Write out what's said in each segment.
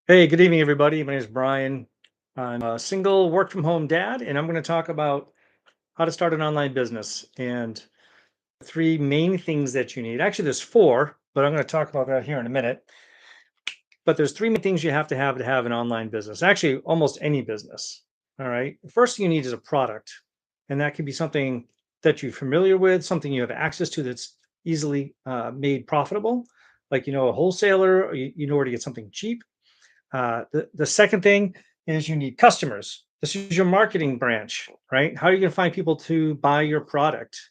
Hey, good evening, everybody. My name is Brian. I'm a single work from home dad, and I'm going to talk about how to start an online business and three main things that you need. Actually, there's four, but I'm going to talk about that here in a minute. But there's three main things you have to have an online business. Actually, almost any business. All right. The first thing you need is a product, and that can be something that you're familiar with, something you have access to that's easily made profitable, like a wholesaler, or you know where to get something cheap. The second thing is you need customers. This is your marketing branch, right? How are you going to find people to buy your product?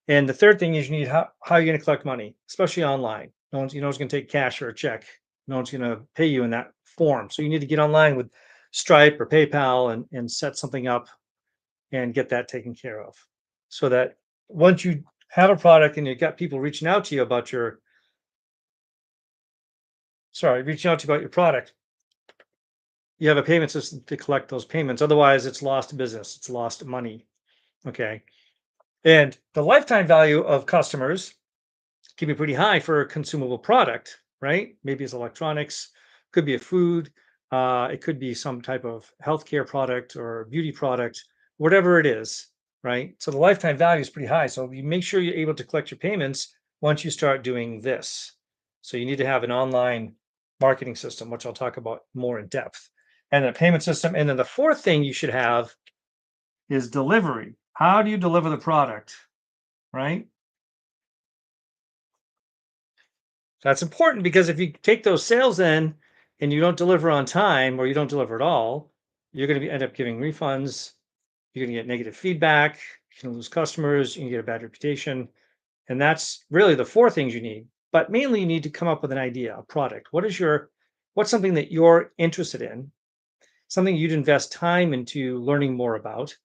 And the third thing is you need how are you going to collect money, especially online. No one's going to take cash or a check. No one's going to pay you in that form. So you need to get online with Stripe or PayPal and set something up and get that taken care of. So that once you have a product and you've got people reaching out to you about reaching out to you about your product, you have a payment system to collect those payments. Otherwise, it's lost business, it's lost money. Okay. And the lifetime value of customers can be pretty high for a consumable product, right? Maybe it's electronics, could be a food, it could be some type of healthcare product or beauty product, whatever it is, right? So the lifetime value is pretty high. So you make sure you're able to collect your payments once you start doing this. So you need to have an online marketing system, which I'll talk about more in depth, and a payment system. And then the fourth thing you should have is delivery. How do you deliver the product, right? That's important because if you take those sales in and you don't deliver on time or you don't deliver at all, you're going to end up giving refunds. You're going to get negative feedback. You can lose customers. You can get a bad reputation. And that's really the four things you need. But mainly, you need to come up with an idea, a product. What's something that you're interested in, something you'd invest time into learning more about,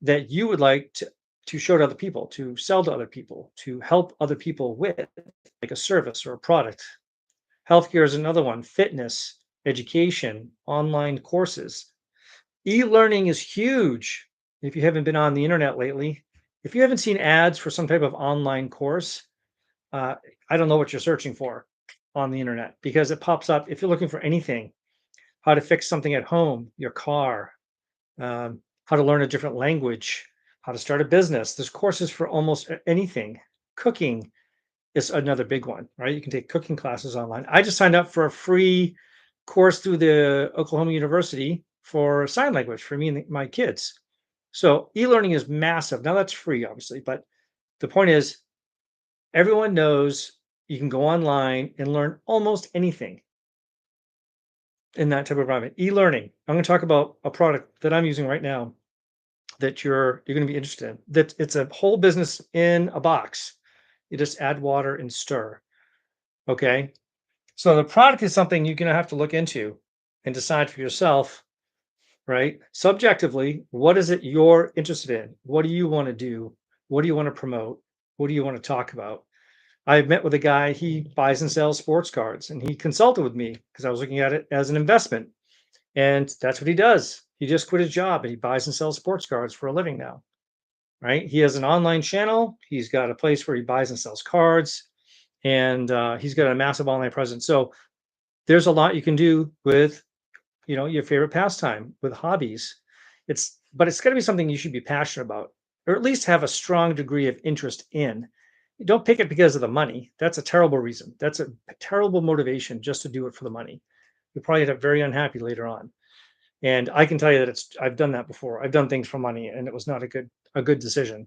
that you would like to show to other people, to sell to other people, to help other people with, like a service or a product. Healthcare is another one, fitness, education, online courses. E-learning is huge. If you haven't been on the internet lately, if you haven't seen ads for some type of online course, uh, I don't know what you're searching for on the internet because it pops up if you're looking for anything, how to fix something at home, your car, how to learn a different language, how to start a business. There's courses for almost anything. Cooking is another big one, right? You can take cooking classes online. I just signed up for a free course through the Oklahoma University for sign language for me and my kids. So e-learning is massive. Now that's free, obviously, but the point is everyone knows you can go online and learn almost anything in that type of environment. E-learning. I'm going to talk about a product that I'm using right now that you're going to be interested in. That it's a whole business in a box. You just add water and stir. Okay. So the product is something you're going to have to look into and decide for yourself, right? Subjectively, what is it you're interested in? What do you want to do? What do you want to promote? What do you want to talk about? I met with a guy, he buys and sells sports cards, and he consulted with me because I was looking at it as an investment. And that's what he does. He just quit his job and he buys and sells sports cards for a living now, right? He has an online channel. He's got a place where he buys and sells cards, and he's got a massive online presence. So there's a lot you can do with your favorite pastime, with hobbies. But it's got to be something you should be passionate about, or at least have a strong degree of interest in. You don't pick it because of the money. That's a terrible reason. That's a terrible motivation just to do it for the money. You'll probably end up very unhappy later on. And I can tell you that I've done that before. I've done things for money and it was not a good decision.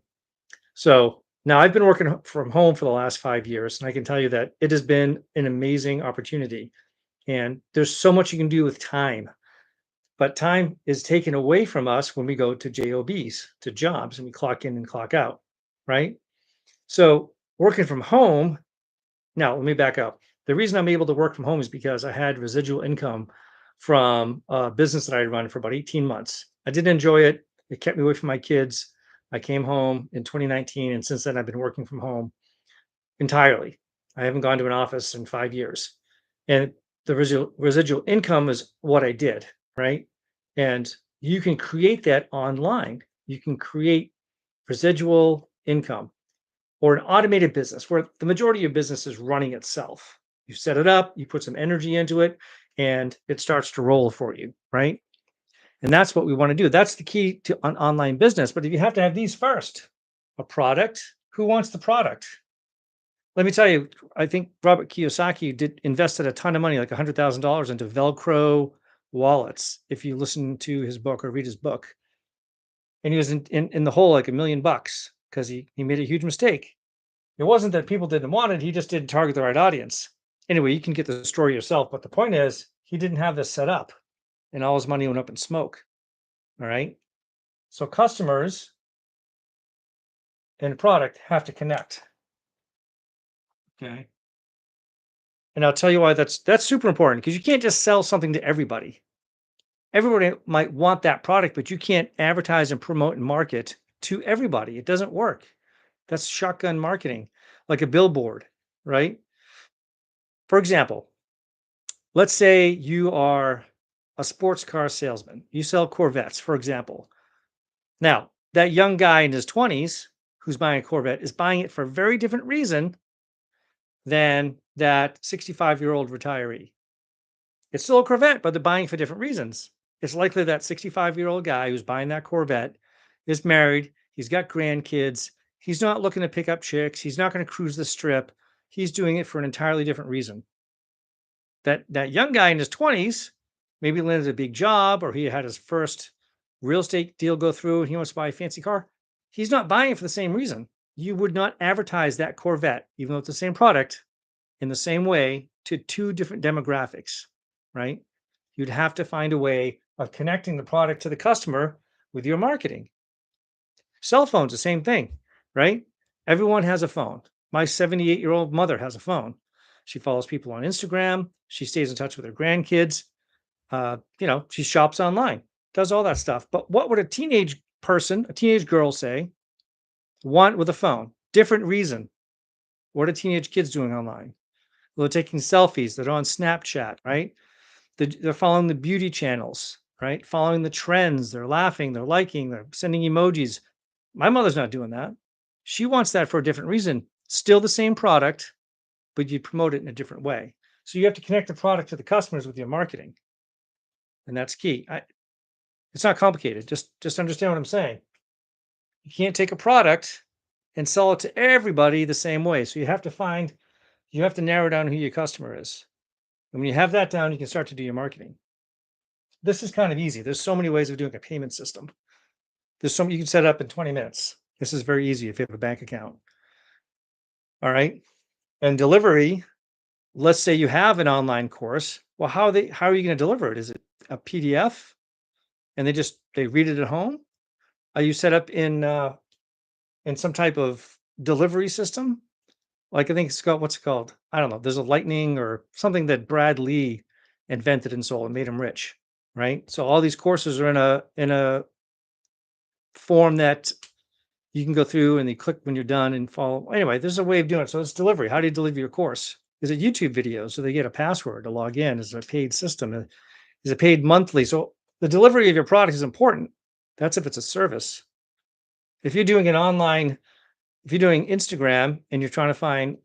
So now I've been working from home for the last 5 years, and I can tell you that it has been an amazing opportunity. And there's so much you can do with time, but time is taken away from us when we go to jobs, to jobs, and we clock in and clock out, right? So working from home, now let me back up. The reason I'm able to work from home is because I had residual income from a business that I had run for about 18 months. I didn't enjoy it. It kept me away from my kids. I came home in 2019, and since then I've been working from home entirely. I haven't gone to an office in 5 years. And the residual income is what I did, right? And you can create that online. You can create residual income or an automated business where the majority of your business is running itself. You set it up, you put some energy into it, and it starts to roll for you, right? And that's what we want to do. That's the key to an online business. But if you have to have these first, a product, who wants the product? Let me tell you, I think Robert Kiyosaki did invested a ton of money, like $100,000 into Velcro wallets. If you listen to his book or read his book, and he was in the hole like $1 million because he made a huge mistake. It wasn't that people didn't want it; he just didn't target the right audience. Anyway, you can get the story yourself, but the point is, he didn't have this set up, and all his money went up in smoke. All right. So customers and product have to connect. Okay. And I'll tell you why that's super important because you can't just sell something to everybody. Everybody might want that product, but you can't advertise and promote and market to everybody. It doesn't work. That's shotgun marketing, like a billboard, right? For example, let's say you are a sports car salesman. You sell Corvettes, for example. Now, that young guy in his 20s who's buying a Corvette is buying it for a very different reason than that 65-year-old retiree. It's still a Corvette, but they're buying for different reasons. It's likely that 65-year-old guy who's buying that Corvette is married, he's got grandkids, he's not looking to pick up chicks, he's not going to cruise the strip. He's doing it for an entirely different reason. That young guy in his 20s maybe landed a big job or he had his first real estate deal go through and he wants to buy a fancy car. He's not buying it for the same reason. You would not advertise that Corvette, even though it's the same product, in the same way to two different demographics, right? You'd have to find a way of connecting the product to the customer with your marketing. Cell phones, the same thing, right? Everyone has a phone. My 78-year-old mother has a phone. She follows people on Instagram. She stays in touch with her grandkids. She shops online, does all that stuff. But what would a teenage person, a teenage girl say, want with a phone? Different reason. What are teenage kids doing online? Well, they're taking selfies. They're on Snapchat, right? They're following the beauty channels, right? Following the trends. They're laughing. They're liking. They're sending emojis. My mother's not doing that. She wants that for a different reason. Still the same product, but you promote it in a different way. So you have to connect the product to the customers with your marketing, and that's key. It's not complicated. Just understand what I'm saying. You can't take a product and sell it to everybody the same way. So you have to narrow down who your customer is. And when you have that down, you can start to do your marketing. This is kind of easy. There's so many ways of doing a payment system. There's some you can set up in 20 minutes. This is very easy if you have a bank account. All right. And delivery, let's say you have an online course. Well, how are you going to deliver it? Is it a PDF and they read it at home? Are you set up in some type of delivery system? Like I think it's called what's it called? I don't know. There's a lightning or something that Brad Lee invented and sold and made him rich, right? So all these courses are in a form that you can go through and you click when you're done and follow. Anyway, there's a way of doing it. So it's delivery. How do you deliver your course? Is it YouTube videos? So they get a password to log in? Is it a paid system? Is it paid monthly? So the delivery of your product is important. That's if it's a service. If you're doing if you're doing Instagram and you're trying to find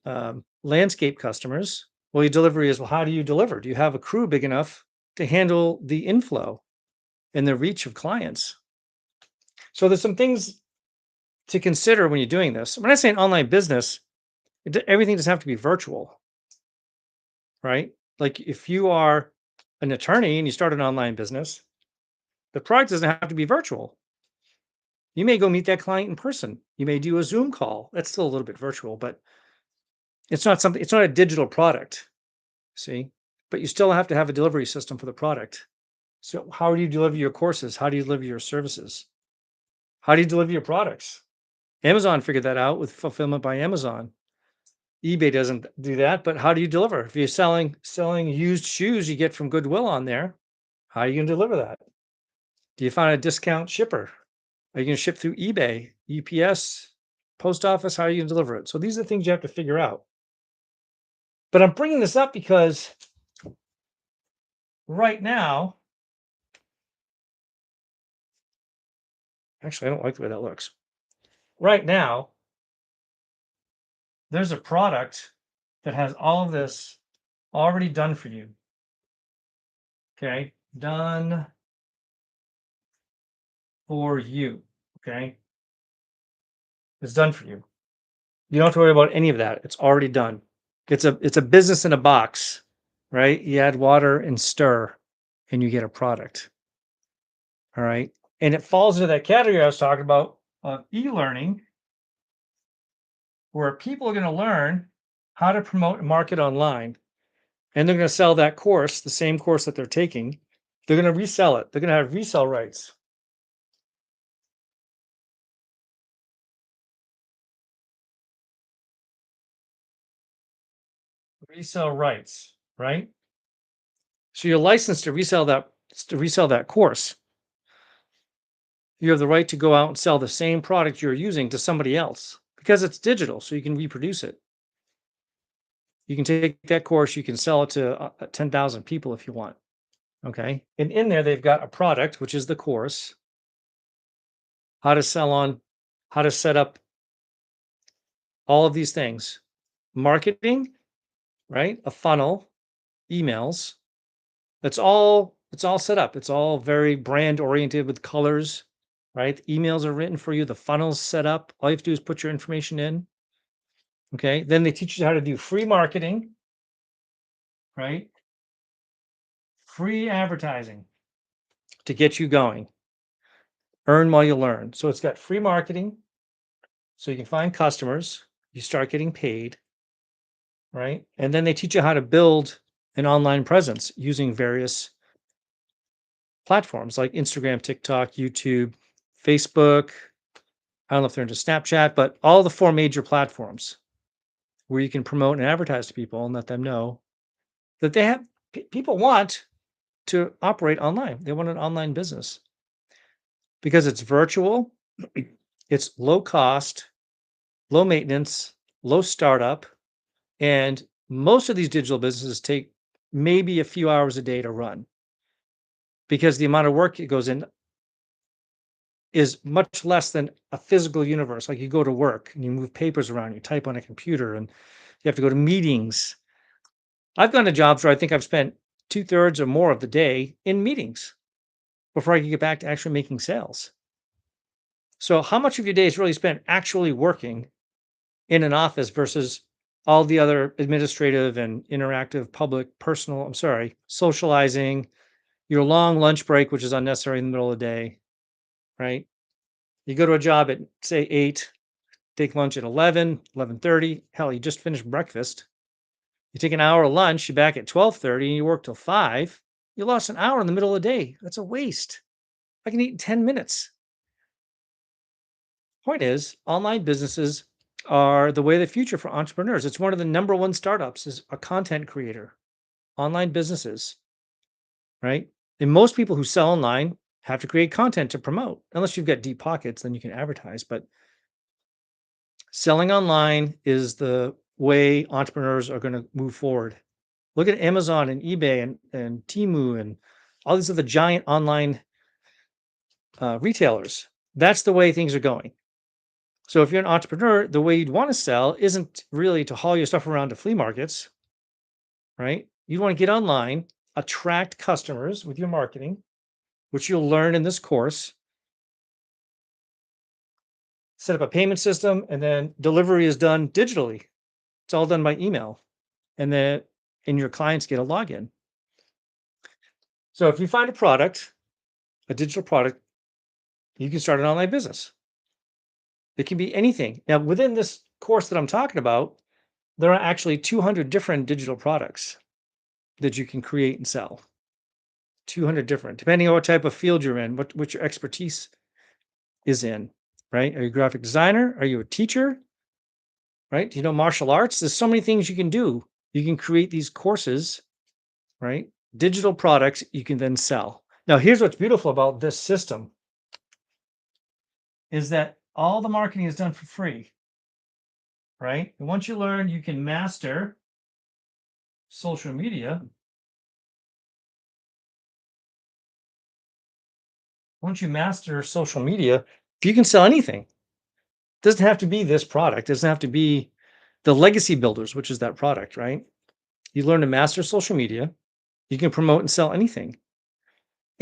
landscape customers, well, your delivery is, well, how do you deliver? Do you have a crew big enough to handle the inflow and the reach of clients? So there's some things to consider when you're doing this. When I say an online business, everything doesn't have to be virtual, right? Like if you are an attorney and you start an online business, the product doesn't have to be virtual. You may go meet that client in person. You may do a Zoom call. That's still a little bit virtual, but it's not a digital product, see? But you still have to have a delivery system for the product. So how do you deliver your courses? How do you deliver your services? How do you deliver your products? Amazon figured that out with fulfillment by Amazon. eBay doesn't do that, but how do you deliver? If you're selling used shoes you get from Goodwill on there, how are you going to deliver that? Do you find a discount shipper? Are you going to ship through eBay, UPS, post office? How are you going to deliver it? So these are the things you have to figure out. But I'm bringing this up because right now, actually, I don't like the way that looks. Right now, there's a product that has all of this already done for you. Okay. Done for you. Okay. It's done for you. You don't have to worry about any of that. It's already done. It's a business in a box, right? You add water and stir and you get a product. All right. And it falls into that category I was talking about of e-learning, where people are going to learn how to promote and market online. And they're going to sell that course, the same course that they're taking. They're going to resell it. They're going to have resell rights. Resell rights, right? So you're licensed to resell that course. You have the right to go out and sell the same product you're using to somebody else because it's digital, so you can reproduce it. You can take that course, you can sell it to 10,000 people if you want. Okay. And in there, they've got a product, which is the course, how to sell on, how to set up all of these things, marketing, right? A funnel, emails. It's all set up. It's all very brand oriented with colors, right? The emails are written for you, the funnel's set up. All you have to do is put your information in. Okay. Then they teach you how to do free marketing, right? Free advertising to get you going. Earn while you learn. So it's got free marketing, so you can find customers, you start getting paid, right? And then they teach you how to build an online presence using various platforms like Instagram, TikTok, YouTube, Facebook. I don't know if they're into Snapchat, but all the four major platforms where you can promote and advertise to people and let them know that they have people want to operate online. They want an online business because it's virtual, it's low cost, low maintenance, low startup, and most of these digital businesses take maybe a few hours a day to run because the amount of work that goes in is much less than a physical universe. Like you go to work and you move papers around, you type on a computer, and you have to go to meetings. I've gone to jobs where I think I've spent 2/3 or more of the day in meetings before I can get back to actually making sales. So, how much of your day is really spent actually working in an office versus all the other administrative and interactive public, personal, I'm sorry, socializing, your long lunch break, which is unnecessary in the middle of the day, right? You go to a job at say 8, take lunch at 11, 11:30. Hell, you just finished breakfast. You take an hour of lunch, you're back at 12:30 and you work till 5. You lost an hour in the middle of the day. That's a waste. I can eat in 10 minutes. Point is, online businesses are the way of the future for entrepreneurs. It's one of the number one startups is a content creator, online businesses, right? And most people who sell online have to create content to promote. Unless you've got deep pockets, then you can advertise. But selling online is the way entrepreneurs are going to move forward. Look at Amazon and eBay and Temu and all these other giant online retailers. That's the way things are going. So if you're an entrepreneur, the way you'd want to sell isn't really to haul your stuff around to flea markets, right? You want to get online, attract customers with your marketing, which you'll learn in this course, set up a payment system, and then delivery is done digitally. It's all done by email. And your clients get a login. So if you find a product, a digital product, you can start an online business. It can be anything. Now, within this course that I'm talking about, there are actually 200 different digital products that you can create and sell. 200 different, depending on what type of field you're in, what your expertise is in, right? Are you a graphic designer? Are you a teacher? Right? Do you know martial arts? There's so many things you can do. You can create these courses, right? Digital products you can then sell. Now, here's what's beautiful about this system is that all the marketing is done for free, right? And once you learn, you can master social media. Once you master social media, you can sell anything. It doesn't have to be this product. It doesn't have to be the legacy builders, which is that product, right? You learn to master social media. You can promote and sell anything.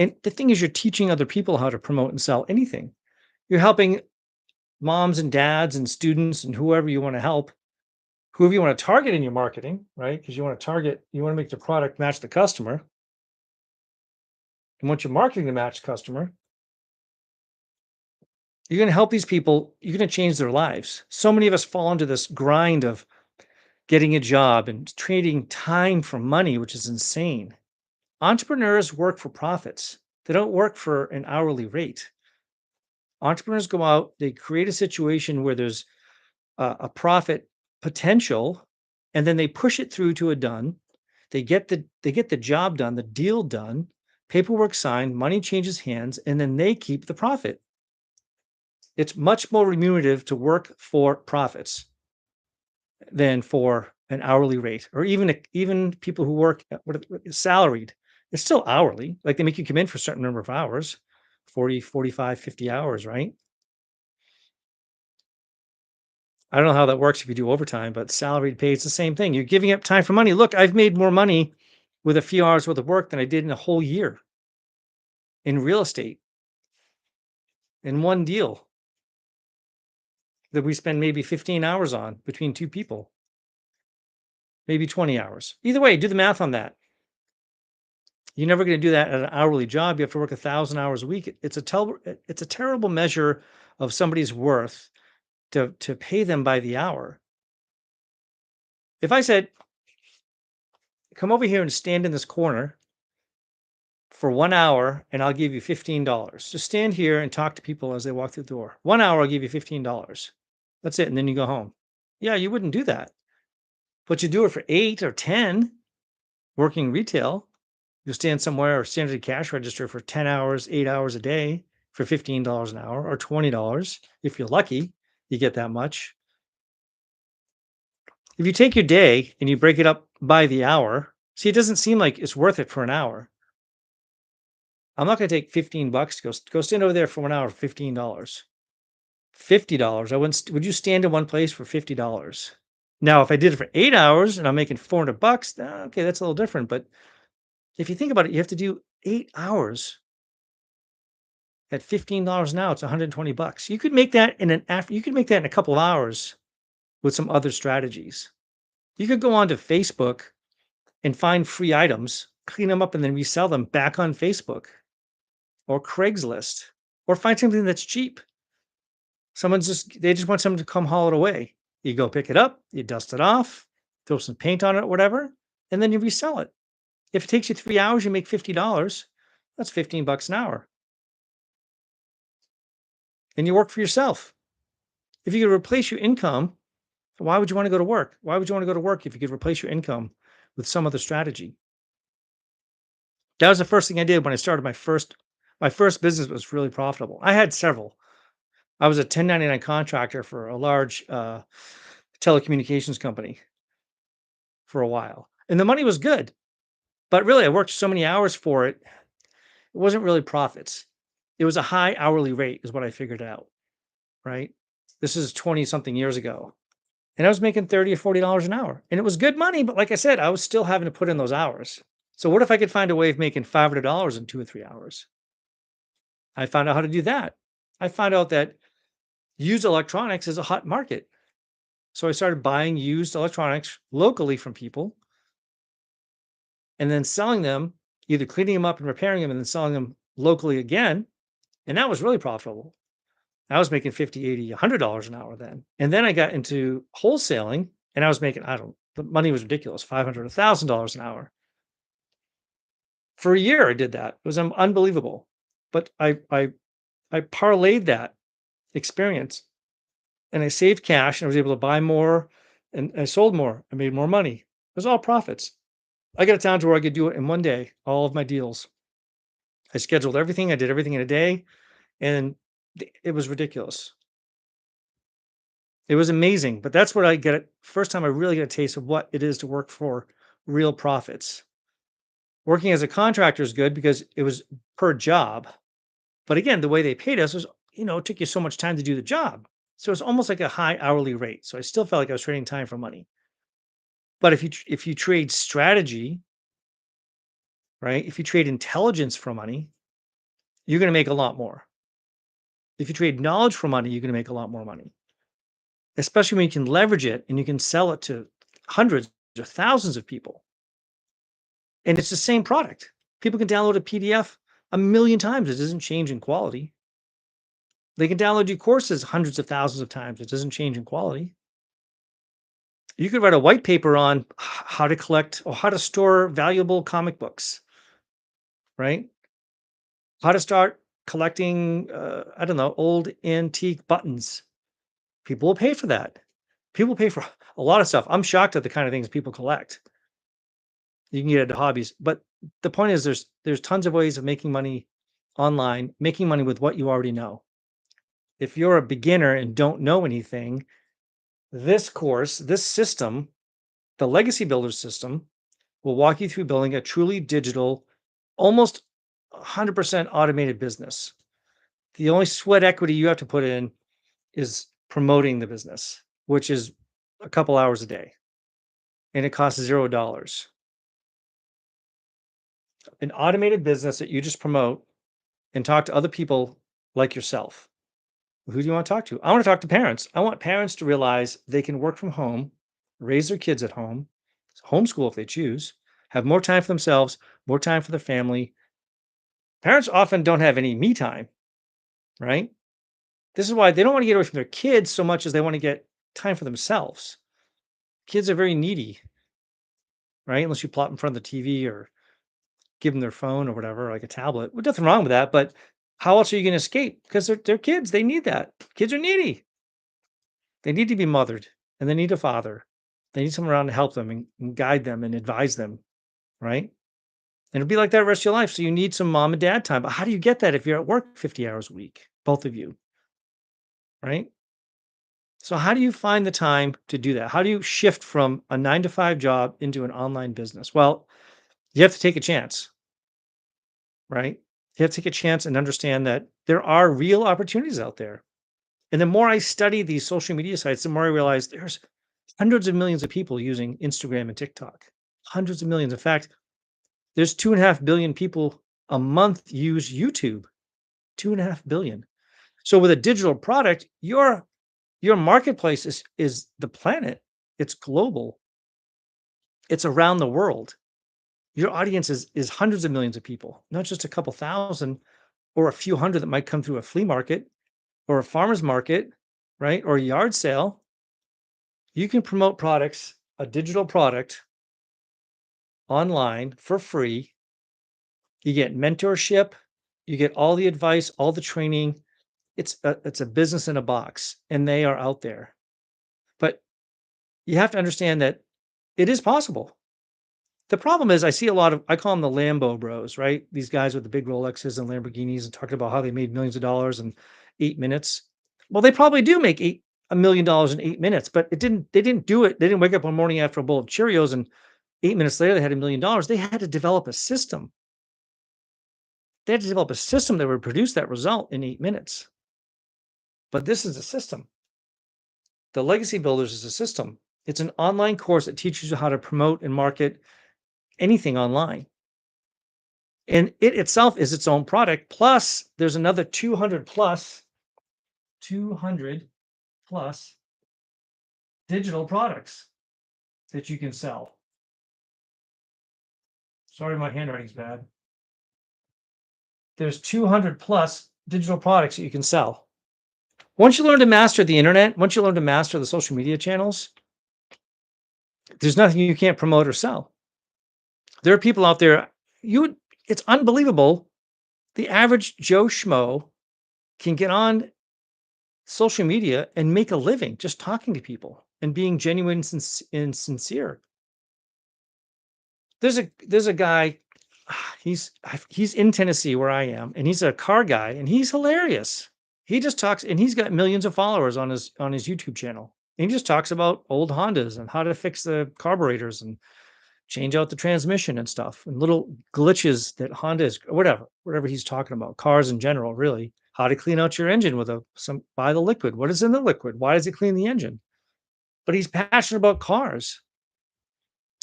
And the thing is, you're teaching other people how to promote and sell anything. You're helping moms and dads and students and whoever you want to help, whoever you want to target in your marketing, right? Because you want to make the product match the customer. And once you're marketing to match customer, you're going to help these people. You're going to change their lives. So many of us fall into this grind of getting a job and trading time for money, which is insane. Entrepreneurs work for profits. They don't work for an hourly rate. Entrepreneurs go out, they create a situation where there's a profit potential, and then they push it through to a done. They get the job done, the deal done, paperwork signed, money changes hands, and then they keep the profit. It's much more remunerative to work for profits than for an hourly rate, or even people who work salaried. It's still hourly. Like they make you come in for a certain number of hours, 40, 45, 50 hours, right? I don't know how that works if you do overtime, but salaried pay is the same thing. You're giving up time for money. Look, I've made more money with a few hours worth of work than I did in a whole year in real estate in one deal that we spend maybe 15 hours on between two people, maybe 20 hours. Either way, do the math on that. You're never going to do that at an hourly job. You have to work 1,000 hours a week. It's a terrible measure of somebody's worth to pay them by the hour. If I said, come over here and stand in this corner for 1 hour and I'll give you $15. Just stand here and talk to people as they walk through the door. 1 hour, I'll give you $15. That's it. And then you go home. Yeah, you wouldn't do that. But you do it for 8 or 10 working retail. You'll stand somewhere or stand at a cash register for 10 hours, 8 hours a day for $15 an hour or $20. If you're lucky, you get that much. If you take your day and you break it up by the hour, see, it doesn't seem like it's worth it for an hour. I'm not going to take $15 to go stand over there for 1 hour for $15. $50. I wouldn't. Would you stand in one place for $50? Now, if I did it for 8 hours and I'm making $400, okay, that's a little different. But if you think about it, you have to do 8 hours at $15 now. It's $120. You could make that You could make that in a couple of hours with some other strategies. You could go onto Facebook and find free items, clean them up, and then resell them back on Facebook or Craigslist, or find something that's cheap. They just want someone to come haul it away. You go pick it up, you dust it off, throw some paint on it, whatever, and then you resell it. If it takes you 3 hours, you make $50. That's $15 an hour. And you work for yourself. If you could replace your income, why would you want to go to work? Why would you want to go to work if you could replace your income with some other strategy? That was the first thing I did when I started my first business was really profitable. I had several. I was a 1099 contractor for a large telecommunications company for a while, and the money was good. But really, I worked so many hours for it, it wasn't really profits. It was a high hourly rate, is what I figured out. Right? This is 20 something years ago, and I was making 30 or $40 an hour, and it was good money. But like I said, I was still having to put in those hours. So what if I could find a way of making $500 in 2 or 3 hours? I found out how to do that. I found out that used electronics is a hot market. So I started buying used electronics locally from people and then selling them, either cleaning them up and repairing them and then selling them locally again. And that was really profitable. I was making 50, 80, $100 an hour then. And then I got into wholesaling and I was making, I don't, the money was ridiculous, 500, $1,000 an hour. For a year, I did that. It was unbelievable. But I parlayed that experience and I saved cash and I was able to buy more and I sold more. I made more money. It was all profits. I got it down to where I could do it in one day, all of my deals. I scheduled everything. I did everything in a day and it was ridiculous. It was amazing. But that's what I get it. First time I really get a taste of what it is to work for real profits. Working as a contractor is good because it was per job. But again, the way they paid us was, it took you so much time to do the job. So it's almost like a high hourly rate. So I still felt like I was trading time for money. But if you trade strategy, right? If you trade intelligence for money, you're going to make a lot more. If you trade knowledge for money, you're going to make a lot more money, especially when you can leverage it and you can sell it to hundreds or thousands of people. And it's the same product. People can download a PDF a million times. It doesn't change in quality. They can download your courses hundreds of thousands of times. It doesn't change in quality. You could write a white paper on how to collect or how to store valuable comic books, right? How to start collecting, I don't know, old antique buttons. People will pay for that. People pay for a lot of stuff. I'm shocked at the kind of things people collect. You can get into hobbies, but the point is there's tons of ways of making money online, making money with what you already know. If you're a beginner and don't know anything, this course, this system, the Legacy Builder system, will walk you through building a truly digital, almost 100% automated business. The only sweat equity you have to put in is promoting the business, which is a couple hours a day, and it costs $0. An automated business that you just promote and talk to other people like yourself. Who do you want to talk to? I want to talk to parents. I want parents to realize they can work from home, raise their kids at home, homeschool if they choose, have more time for themselves, more time for their family. Parents often don't have any me time, right? This is why they don't want to get away from their kids so much as they want to get time for themselves. Kids are very needy, right? Unless you plop in front of the TV or give them their phone or whatever, like a tablet. Well, nothing wrong with that, but how else are you going to escape? Because they're kids. They need that. Kids are needy. They need to be mothered and they need a father. They need someone around to help them and guide them and advise them, right? And it'll be like that the rest of your life. So you need some mom and dad time. But how do you get that if you're at work 50 hours a week, both of you, right? So how do you find the time to do that? How do you shift from a 9 to 5 job into an online business? Well, you have to take a chance, right? You have to take a chance and understand that there are real opportunities out there. And the more I study these social media sites, the more I realize there's hundreds of millions of people using Instagram and TikTok. Hundreds of millions. In fact, there's 2.5 billion people a month use YouTube. 2.5 billion. So with a digital product, your marketplace is the planet. It's global. It's around the world. Your audience is hundreds of millions of people, not just a couple thousand or a few hundred that might come through a flea market or a farmer's market, right? Or a yard sale. You can promote products, a digital product online for free. You get mentorship, you get all the advice, all the training. It's a business in a box, and they are out there. But you have to understand that it is possible. The problem is I see a lot of I call them the Lambo bros, right? These guys with the big Rolexes and Lamborghinis and talking about how they made millions of dollars in 8 minutes. Well, they probably do make $1 million in 8 minutes, but they didn't do it. They didn't wake up one morning after a bowl of Cheerios and 8 minutes later they had $1 million. They had to develop a system. They had to develop a system that would produce that result in 8 minutes. But this is a system. The Legacy Builders is a system. It's an online course that teaches you how to promote and market anything online. And it itself is its own product. Plus, there's another 200 plus digital products that you can sell. Sorry, my handwriting's bad. There's 200 plus digital products that you can sell. Once you learn to master the internet, once you learn to master the social media channels, there's nothing you can't promote or sell. There are people out there, it's unbelievable. The average Joe Schmo can get on social media and make a living just talking to people and being genuine and sincere. There's a guy, he's in Tennessee where I am, and he's a car guy, and he's hilarious. He just talks, and he's got millions of followers on his YouTube channel. And he just talks about old Hondas and how to fix the carburetors and change out the transmission and stuff, and little glitches that Honda is, whatever he's talking about, cars in general, really. How to clean out your engine with buy the liquid. What is in the liquid? Why does it clean the engine? But he's passionate about cars.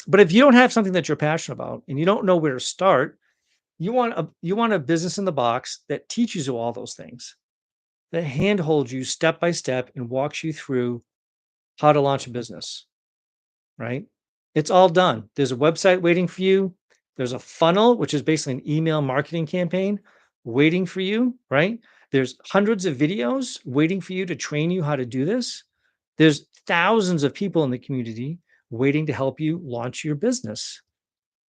But if you don't have something that you're passionate about and you don't know where to start, You want a business in the box that teaches you all those things, that handholds you step by step and walks you through how to launch a business, right? It's all done. There's a website waiting for you. There's a funnel, which is basically an email marketing campaign waiting for you, right? There's hundreds of videos waiting for you to train you how to do this. There's thousands of people in the community waiting to help you launch your business.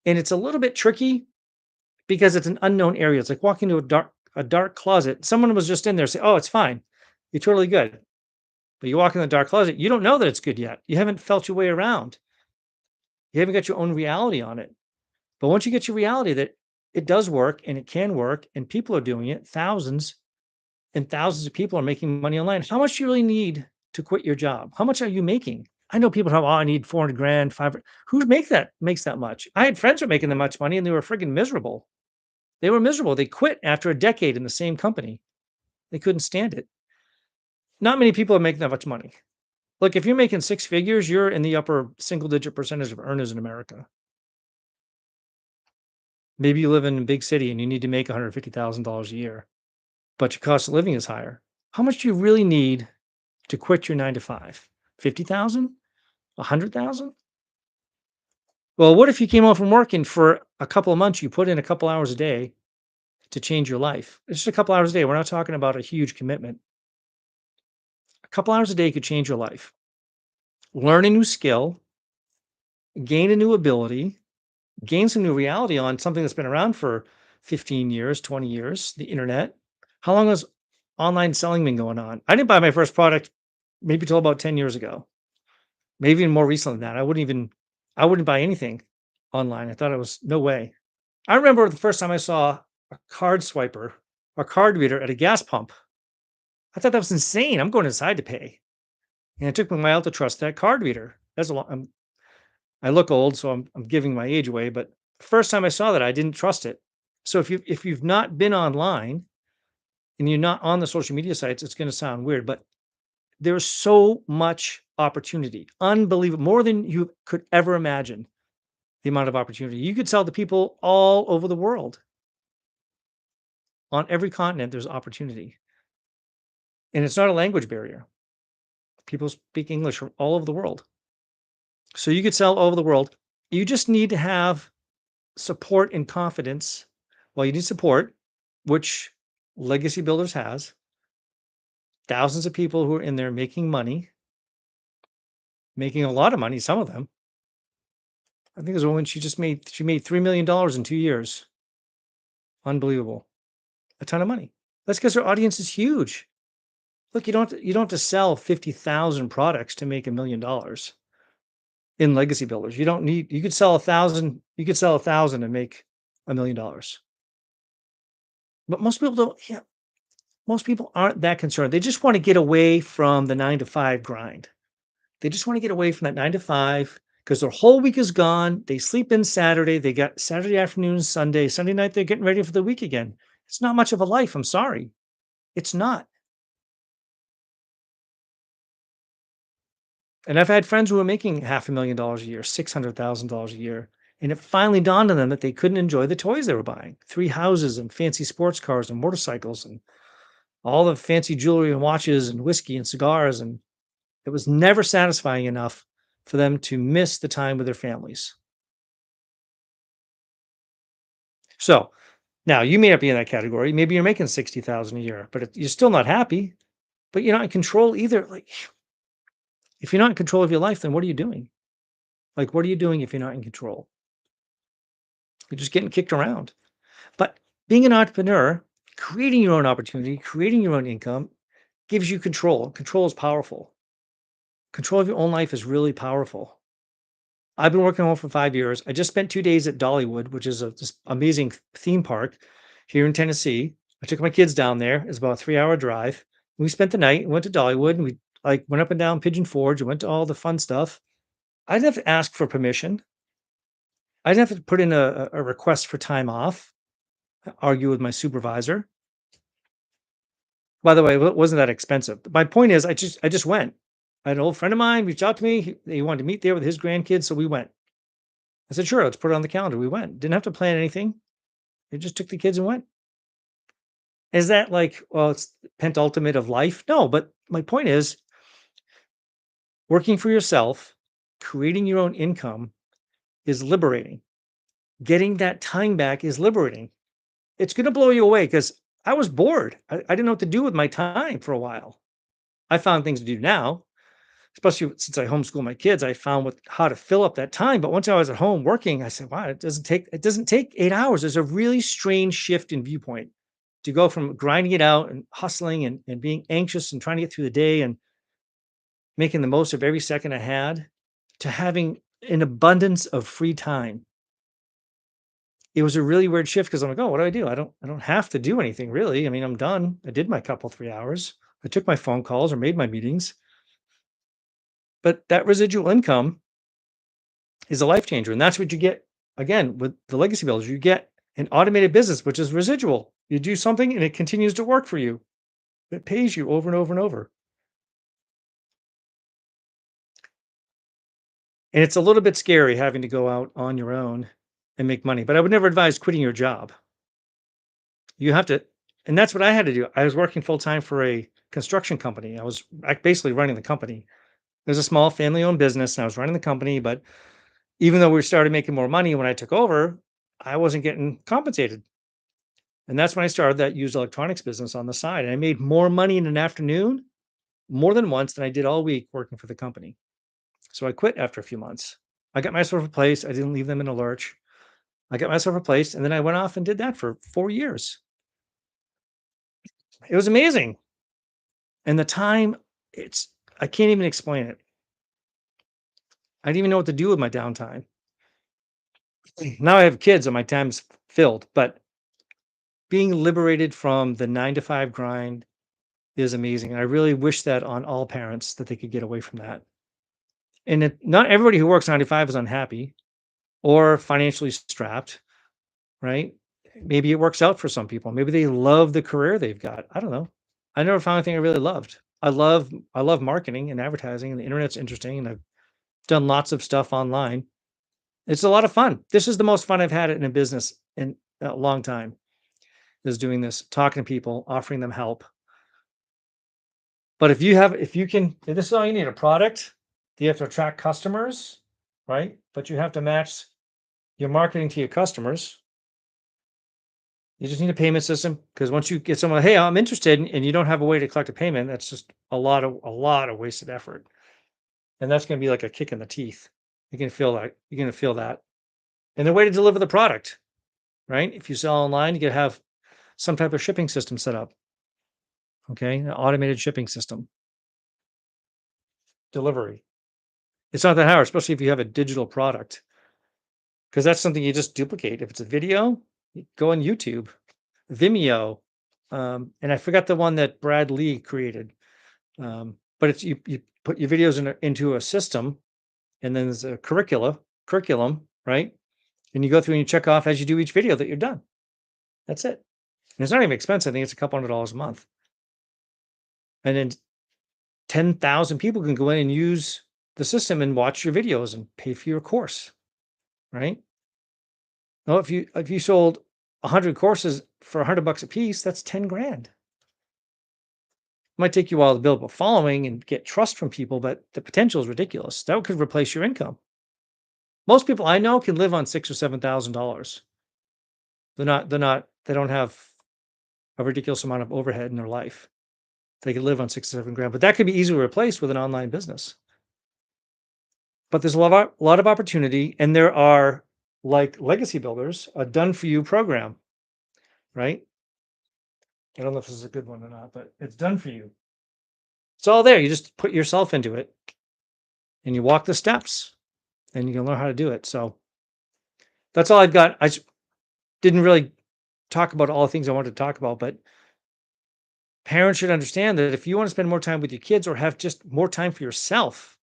And it's a little bit tricky because it's an unknown area. It's like walking into a dark closet. Someone was just in there say, "Oh, it's fine. You're totally good." But you walk in the dark closet, you don't know that it's good yet. You haven't felt your way around. You haven't got your own reality on it. But once you get your reality that it does work and it can work and people are doing it, thousands and thousands of people are making money online. How much do you really need to quit your job? How much are you making? I know people have, oh, I need 400 grand, 500. Who makes that much? I had friends who were making that much money and they were friggin' miserable. They were miserable. They quit after a decade in the same company. They couldn't stand it. Not many people are making that much money. Look, if you're making six figures, you're in the upper single digit percentage of earners in America. Maybe you live in a big city and you need to make $150,000 a year, but your cost of living is higher. How much do you really need to quit your 9 to 5? 50,000? 100,000? Well, what if you came home from work and for a couple of months you put in a couple hours a day to change your life? It's just a couple hours a day. We're not talking about a huge commitment. A couple hours a day could change your life. Learn a new skill, gain a new ability, gain some new reality on something that's been around for 15 years, 20 years, the internet. How long has online selling been going on? I didn't buy my first product maybe till about 10 years ago, maybe even more recently than that. I wouldn't buy anything online. I thought it was no way. I remember the first time I saw a card swiper, a card reader at a gas pump. I thought that was insane. I'm going inside to pay. And it took me a while to trust that card reader. That's a lot. I look old, so I'm giving my age away, but the first time I saw that, I didn't trust it. So if you've not been online and you're not on the social media sites, it's gonna sound weird, but there's so much opportunity, unbelievable, more than you could ever imagine, the amount of opportunity. You could sell to people all over the world. On every continent, there's opportunity, and it's not a language barrier. People speak English from all over the world. So you could sell all over the world. You just need to have support and confidence. Well, you need support, which Legacy Builders has. Thousands of people who are in there making money, making a lot of money, some of them. I think there's a woman, she made $3 million in 2 years. Unbelievable. A ton of money. That's because her audience is huge. Look, you don't have to sell 50,000 products to make $1 million in Legacy Builders. You could sell 1,000, and make $1 million. But most people don't, yeah, most people aren't that concerned. They just want to get away from the 9 to 5 grind. They just want to get away from that 9 to 5 because their whole week is gone. They sleep in Saturday. They got Saturday afternoon, Sunday. Sunday night, they're getting ready for the week again. It's not much of a life. I'm sorry. It's not. And I've had friends who are making $500,000 a year, $600,000 a year. And it finally dawned on them that they couldn't enjoy the toys they were buying, 3 houses and fancy sports cars and motorcycles and all the fancy jewelry and watches and whiskey and cigars. And it was never satisfying enough for them to miss the time with their families. So now you may not be in that category. Maybe you're making 60,000 a year, but you're still not happy, but you're not in control either. Like if you're not in control of your life, then what are you doing? Like, what are you doing if you're not in control? You're just getting kicked around. But being an entrepreneur, creating your own opportunity, creating your own income gives you control. Control is powerful. Control of your own life is really powerful. I've been working home for 5 years. I just spent 2 days at Dollywood, which is this amazing theme park here in Tennessee. I took my kids down there. It's about a 3-hour drive. We spent the night, went to Dollywood, and we like went up and down Pigeon Forge and went to all the fun stuff. I didn't have to ask for permission. I didn't have to put in a request for time off, argue with my supervisor. By the way, it wasn't that expensive. My point is, I just went. I had an old friend of mine reached out to me. He wanted to meet there with his grandkids, so we went. I said, "Sure, let's put it on the calendar." We went. Didn't have to plan anything. They just took the kids and went. Is that like, well, it's the pentultimate of life? No, but my point is working for yourself, creating your own income is liberating. Getting that time back is liberating. It's going to blow you away because I was bored. I didn't know what to do with my time for a while. I found things to do now, especially since I homeschool my kids. I found how to fill up that time. But once I was at home working, I said, "Wow, it doesn't take 8 hours." There's a really strange shift in viewpoint to go from grinding it out and hustling and being anxious and trying to get through the day and making the most of every second I had to having an abundance of free time. It was a really weird shift because I'm like, "Oh, what do I do? I don't have to do anything really. I mean, I'm done. I did my couple 3 hours. I took my phone calls or made my meetings." But that residual income is a life changer, and that's what you get, again, with the legacy builders. You get an automated business, which is residual. You do something and it continues to work for you. It pays you over and over and over. And it's a little bit scary having to go out on your own and make money, but I would never advise quitting your job. You have to, and that's what I had to do. I was working full time for a construction company. I was basically running the company. It was a small family-owned business, and I was running the company. But even though we started making more money when I took over, I wasn't getting compensated. And that's when I started that used electronics business on the side. And I made more money in an afternoon, more than once, than I did all week working for the company. So I quit after a few months. I got myself replaced. I didn't leave them in a lurch. I got myself replaced, and then I went off and did that for 4 years. It was amazing. And the time, it's I can't even explain it. I didn't even know what to do with my downtime. Now I have kids and my time's filled, but being liberated from the 9 to 5 grind is amazing. I really wish that on all parents that they could get away from that. And not everybody who works 9 to 5 is unhappy or financially strapped, right? Maybe it works out for some people. Maybe they love the career they've got. I don't know. I never found anything I really loved. I love marketing and advertising, and the internet's interesting, and I've done lots of stuff online. It's a lot of fun. This is the most fun I've had in a business in a long time, is doing this, talking to people, offering them help. But if this is all you need, a product, you have to attract customers, right? But you have to match your marketing to your customers. You just need a payment system because once you get someone, hey, I'm interested, and you don't have a way to collect a payment, that's just a lot of wasted effort. And that's going to be like a kick in the teeth. You can feel that. You're going to feel that. And the way to deliver the product, right? If you sell online, you can have some type of shipping system set up. Okay. An automated shipping system, delivery. It's not that hard, especially if you have a digital product, because that's something you just duplicate. If it's a video, you go on YouTube, Vimeo, and I forgot the one that Brad Lee created. But it's you put your videos into a system, and then there's a curriculum, right? And you go through and you check off as you do each video that you're done. That's it. And it's not even expensive. I think it's a couple $100 a month. And then 10,000 people can go in and use the system and watch your videos and pay for your course, right? Well, if you sold 100 courses for $100 a piece, that's 10 grand. It might take you a while to build up a following and get trust from people, but the potential is ridiculous. That could replace your income. Most people I know can live on $6,000 or $7,000. They don't have a ridiculous amount of overhead in their life. They could live on 6 or 7 grand, but that could be easily replaced with an online business. But there's a lot of opportunity, and there are, like Legacy Builders, a done for you program, right? I don't know if this is a good one or not, but it's done for you. It's all there. You just put yourself into it and you walk the steps and you can learn how to do it. So that's all I've got. Didn't really talk about all the things I wanted to talk about, but parents should understand that if you want to spend more time with your kids or have just more time for yourself,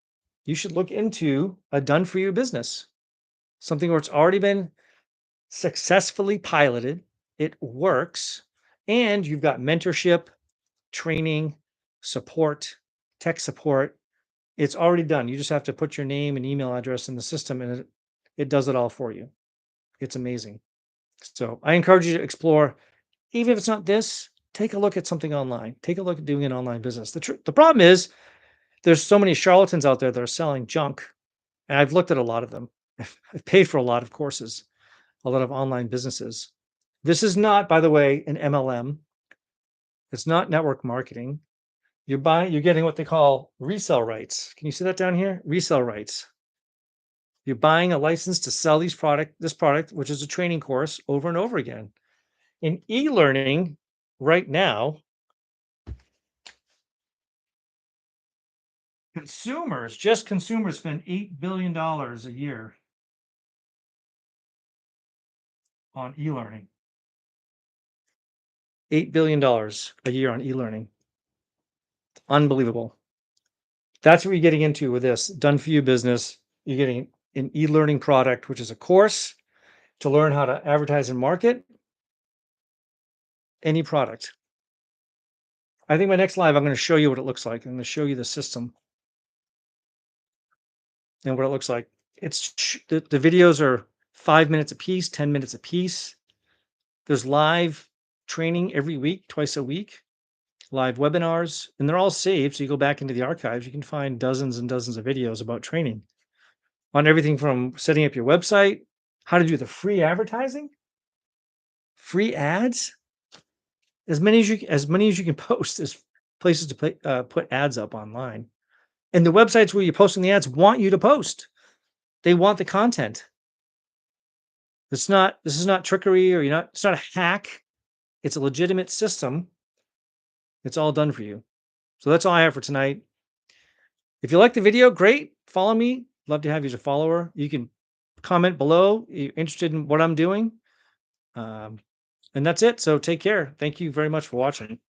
you should look into a done for you business, something where it's already been successfully piloted, it works, and you've got mentorship, training, support, tech support. It's already done. You just have to put your name and email address in the system, and it does it all for you. It's amazing. So I encourage you to explore, even if it's not this, take a look at something online. Take a look at doing an online business. The problem is there's so many charlatans out there that are selling junk, and I've looked at a lot of them. I've paid for a lot of courses, a lot of online businesses. This is not, by the way, an MLM. It's not network marketing. You're getting what they call resale rights. Can you see that down here? Resale rights. You're buying a license to sell this product, which is a training course, over and over again. In e-learning right now, consumers spend $8 billion a year on e-learning. $8 billion a year on e-learning. Unbelievable. That's what you're getting into with this done for you business. You're getting an e-learning product, which is a course to learn how to advertise and market any product. I think my next live, I'm going to show you what it looks like. I'm going to show you the system and what it looks like. The videos are 5 minutes a piece, 10 minutes a piece. There's live training every week, twice a week, live webinars, and they're all saved. So you go back into the archives, you can find dozens and dozens of videos about training on everything from setting up your website, how to do the free advertising, free ads, as many as you can post. There's places to put ads up online, and the websites where you're posting the ads want you to post. They want the content. This is not trickery, or it's not a hack. It's a legitimate system. It's all done for you. So that's all I have for tonight. If you like the video, great. Follow me. Love to have you as a follower. You can comment below. You're interested in what I'm doing. And that's it. So take care. Thank you very much for watching.